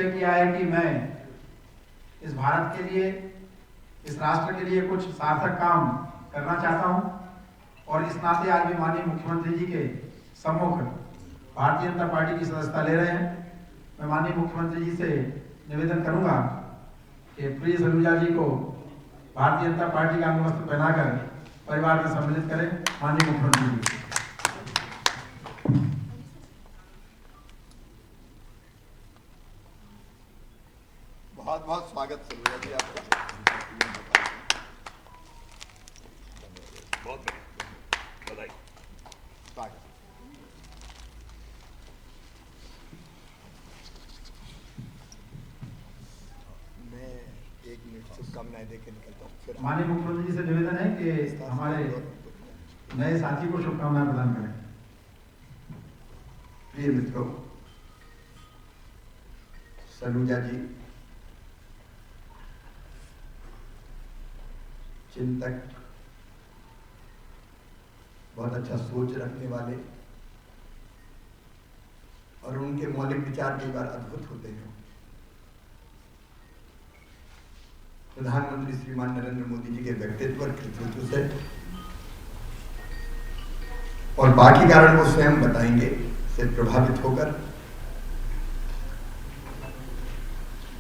निश्चय किया है कि मैं इस भारत के लिए, इस राष्ट्र के लिए कुछ सार्थक काम करना चाहता हूं और इस नाते आज भी माननीय मुख्यमंत्री जी के सम्मुख भारतीय जनता पार्टी की सदस्यता ले रहे हैं। मैं माननीय मुख्यमंत्री जी से निवेदन करूंगा कि प्रिय सलूजा जी को भारतीय जनता पार्टी का अंगवस्त्र पहनाकर परिवार में सम्मिलित करें। माननीय मुख्यमंत्री जी। बहुत बहुत स्वागत सलूजा जी आपका। बहुत बधाई, स्वागत। मैं 1 मिनट शुभकामनाएं देके निकलता हूँ। फिर माननीय मुख्यमंत्री जी से निवेदन है कि हमारे नए साथी को शुभकामनाएं प्रदान करें। प्रिय मित्रों, सलूजा जी चिंतक, बहुत अच्छा सोच रखने वाले और उनके मौलिक विचार कई बार अद्भुत होते हैं। प्रधानमंत्री श्रीमान नरेंद्र मोदी जी के व्यक्तित्व और कृतित्व से और बाकी कारण वो स्वयं बताएंगे से प्रभावित होकर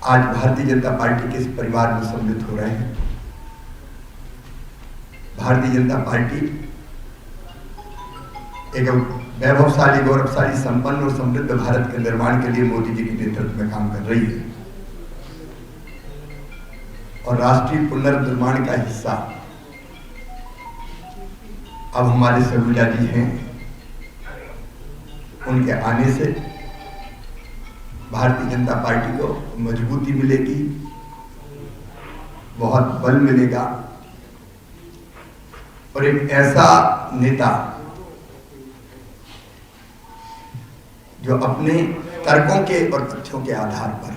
आज भारतीय जनता पार्टी के इस परिवार में सम्मिलित हो रहे हैं। भारतीय जनता पार्टी एक वैभवशाली, गौरवशाली, संपन्न और समृद्ध भारत के निर्माण के लिए मोदी जी के नेतृत्व में काम कर रही है और राष्ट्रीय पुनर्निर्माण का हिस्सा अब हमारे सलूजा जी हैं। उनके आने से भारतीय जनता पार्टी को मजबूती मिलेगी, बहुत बल मिलेगा और एक ऐसा नेता जो अपने तर्कों के और तथ्यों के आधार पर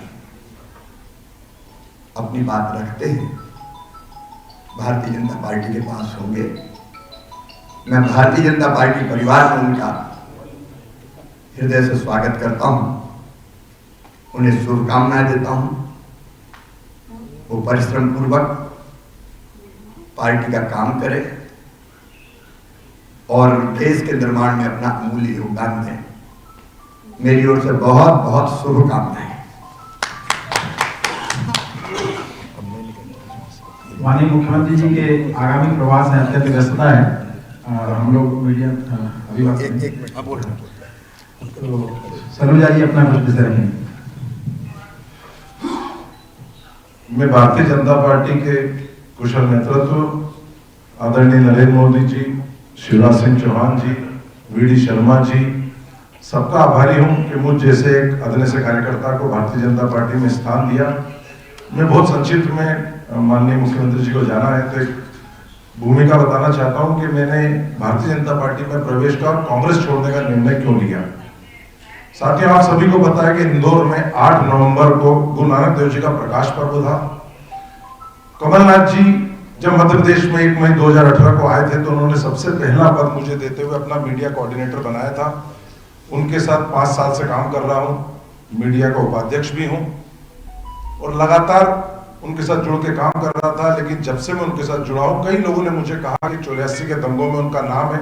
अपनी बात रखते हैं, भारतीय जनता पार्टी के पास होंगे। मैं भारतीय जनता पार्टी परिवार में उनका हृदय से स्वागत करता हूं, उन्हें शुभकामनाएं देता हूं। वो परिश्रम पूर्वक पार्टी का काम करें और देश के निर्माण में अपना अमूल्य योगदान दें। मेरी ओर से बहुत बहुत शुभकामनाएं। माननीय मुख्यमंत्री जी के आगामी प्रवास है, अत्यंत व्यस्तता है और हम लोग मीडिया अभिभाषण तो सलूजा जी अपना कुछ विषय रखें। मैं भारतीय जनता पार्टी के कुशल नेतृत्व आदरणीय नरेंद्र मोदी जी, शिवराज सिंह चौहान जी, वी.डी. शर्मा जी, सबका आभारी हूं कि मुझ जैसे एक अदन्य से कार्यकर्ता को भारतीय जनता पार्टी में स्थान दिया। मैं बहुत संक्षिप्त में माननीय मुख्यमंत्री जी को जाना है तो एक भूमिका बताना चाहता हूं कि मैंने भारतीय जनता पार्टी में प्रवेश का और कांग्रेस छोड़ने का निर्णय क्यों लिया। साथियों, आप सभी को पता है कि इंदौर में 8 नवंबर को गुरु नानक देव जी का प्रकाश पर्व था। कमलनाथ जी जब मध्य प्रदेश में 1 मई 2018 को आए थे तो उन्होंने सबसे पहला पद मुझे देते हुए अपना मीडिया कोऑर्डिनेटर बनाया था। उनके साथ 5 साल से काम कर रहा हूं, मीडिया का उपाध्यक्ष भी हूं और लगातार उनके साथ जुड़ के काम कर रहा था। लेकिन जब से मैं उनके साथ जुड़ा हूं, कई लोगों ने मुझे कहा कि 84 के दंगों में उनका नाम है,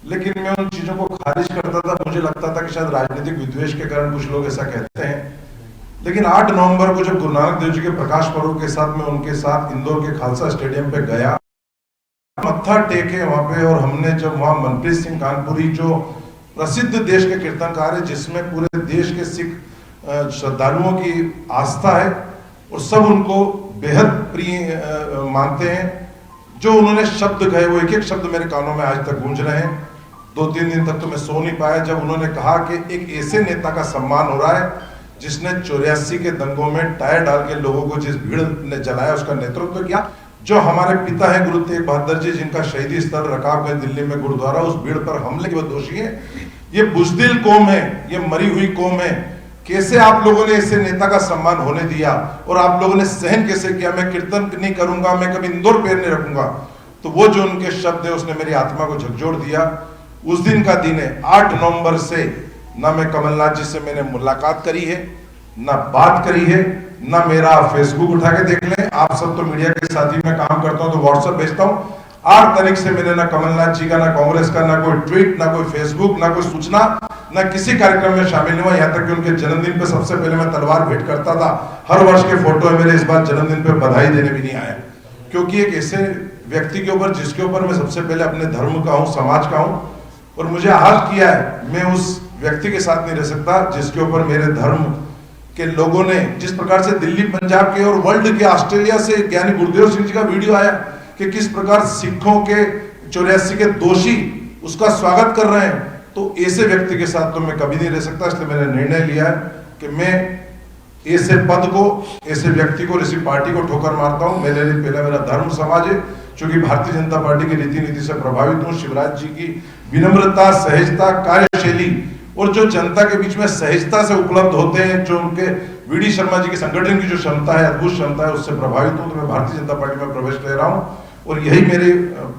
लेकिन मैं उन चीजों को खारिज करता था। मुझे लगता था कि शायद राजनीतिक विद्वेष के कारण कुछ लोग ऐसा कहते हैं। लेकिन 8 नवंबर को जब गुरु नानक देव जी के प्रकाश पर्व के साथ मैं उनके साथ इंदौर के खालसा स्टेडियम पे गया, मत्था टेके वहां पे, और हमने जब वहां मनप्रीत सिंह कानपुरी जो प्रसिद्ध देश के कीर्तनकार है, जिसमें पूरे देश के सिख श्रद्धालुओं की आस्था है और सब उनको बेहद प्रिय मानते हैं, जो उन्होंने शब्द कहे वो एक एक शब्द मेरे कानों में आज तक गूंज रहे हैं। 2-3 दिन तक तो मैं सो नहीं पाया जब उन्होंने कहा कि एक ऐसे नेता का सम्मान हो रहा है जिसने 84 के दंगों में टायर डाल के लोगों को जिस भीड़ ने जलाया उसका नेतृत्व किया। जो हमारे पिता हैं गुरु तेग बहादुर जी, जिनका शहीदी स्थल रकाबगंज दिल्ली में गुरुद्वारा, उस भीड़ पर हमले के दोषी है। ये बुज़दिल कौम है, ये मरी हुई कौम है। कैसे आप लोगों ने ऐसे नेता का सम्मान होने दिया और आप लोगों ने सहन कैसे किया? मैं कीर्तन नहीं करूंगा, मैं कभी इंदौर पैर नहीं रखूंगा। तो वो जो उनके शब्द है उसने मेरी आत्मा को झकझोर दिया। उस दिन का दिन है 8 नवंबर से ना मैं कमलनाथ जी से मैंने मुलाकात करी है, ना बात करी है, ना मेरा फेसबुक उठा के देख लें। आप सब तो मीडिया के साथी में काम करता हूं तो व्हाट्सएप भेजता हूं। 8 तारीख से मैंने ना कमलनाथ जी का, ना कांग्रेस का, ना कोई ट्वीट, ना कोई फेसबुक, ना कोई सूचना, ना किसी कार्यक्रम में शामिल हुआ। यहाँ तक कि उनके जन्मदिन पे सबसे पहले मैं तलवार भेंट करता था। हर वर्ष के फोटो है मेरे, इस बार जन्मदिन पे बधाई देने भी नहीं आया, क्योंकि एक ऐसे व्यक्ति के ऊपर जिसके ऊपर मैं सबसे पहले अपने धर्म का हूं, समाज का हूं, और मुझे आहत किया है, मैं उस व्यक्ति के साथ नहीं रह सकता जिसके ऊपर मेरे धर्म के लोगों ने, जिस प्रकार से दिल्ली, पंजाब के और वर्ल्ड के, ऑस्ट्रेलिया से ज्ञानी गुरुदेव सिंह जी का वीडियो आया कि किस प्रकार सिखों के 84 के दोषी उसका स्वागत कर रहे हैं, तो ऐसे व्यक्ति के साथ तो मैं कभी नहीं रह सकता। इसलिए मैंने निर्णय लिया है कि मैं ऐसे पद को, ऐसे व्यक्ति को, ऐसी पार्टी को ठोकर मारता हूं। मेरे लिए पहला मेरा धर्म समाज है, क्योंकि भारतीय जनता पार्टी की रीति नीति से प्रभावित हूं। शिवराज जी की विनम्रता, सहजता, कार्यशैली और जो जनता के बीच में सहजता से उपलब्ध होते हैं, जो उनके वीडी शर्मा जी के संगठन की जो क्षमता है, अद्भुत क्षमता है, उससे प्रभावित हूं। तो मैं भारतीय जनता पार्टी में प्रवेश ले रहा हूं और यही मेरे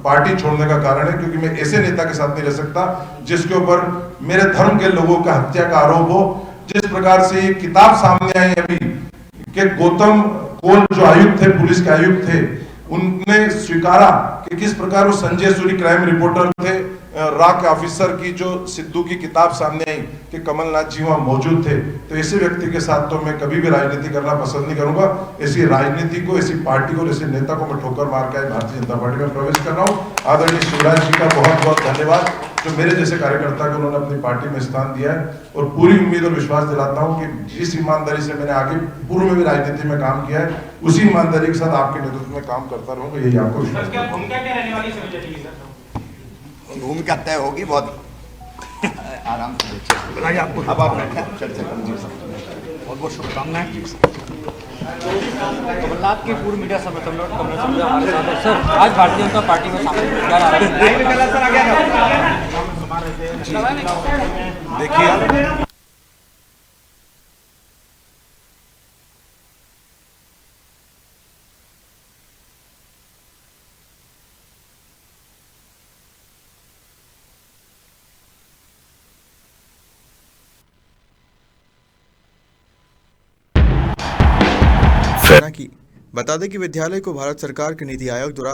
पार्टी छोड़ने का कारण है, क्योंकि मैं ऐसे नेता के साथ नहीं रह सकता जिसके ऊपर मेरे धर्म के लोगों का हत्या का आरोप हो। जिस प्रकार से ये किताब सामने आई अभी कि गौतम कोल जो आयुक्त थे, पुलिस के आयुक्त थे, उनने स्वीकारा कि किस प्रकार वो संजय सूरी क्राइम रिपोर्टर थे, रा के ऑफिसर की जो सिद्धू की किताब सामने आई कि कमलनाथ जी वहां मौजूद थे। तो ऐसे व्यक्ति के साथ तो मैं कभी भी राजनीति करना पसंद नहीं करूंगा। ऐसी राजनीति को, ऐसी पार्टी को, ऐसे नेता को मैं ठोकर मार के भारतीय जनता पार्टी में प्रवेश कर रहा हूँ। आदरणीय शिवराज जी का बहुत बहुत धन्यवाद, जो मेरे जैसे कार्यकर्ता को उन्होंने अपनी पार्टी में स्थान दिया है, और पूरी उम्मीद और विश्वास दिलाता हूं कि जिस ईमानदारी से मैंने आगे पूर्व में भी राजनीति में काम किया है, उसी ईमानदारी के साथ आपके नेतृत्व में काम करता रहूंगा, यही आपको विश्वास है। भूमिका क्या रहने वाली सर? भूमिका तय होगी, बहुत आराम से आपको। अब आप चर्चा करेंगे। बहुत बहुत शुभकामनाएं। कमलनाथ के पूर्व मीडिया संगठन हमारे साथ है सर। आज भारतीय जनता पार्टी में शामिल देखिए, की बता दें कि विद्यालय को भारत सरकार के नीति आयोग द्वारा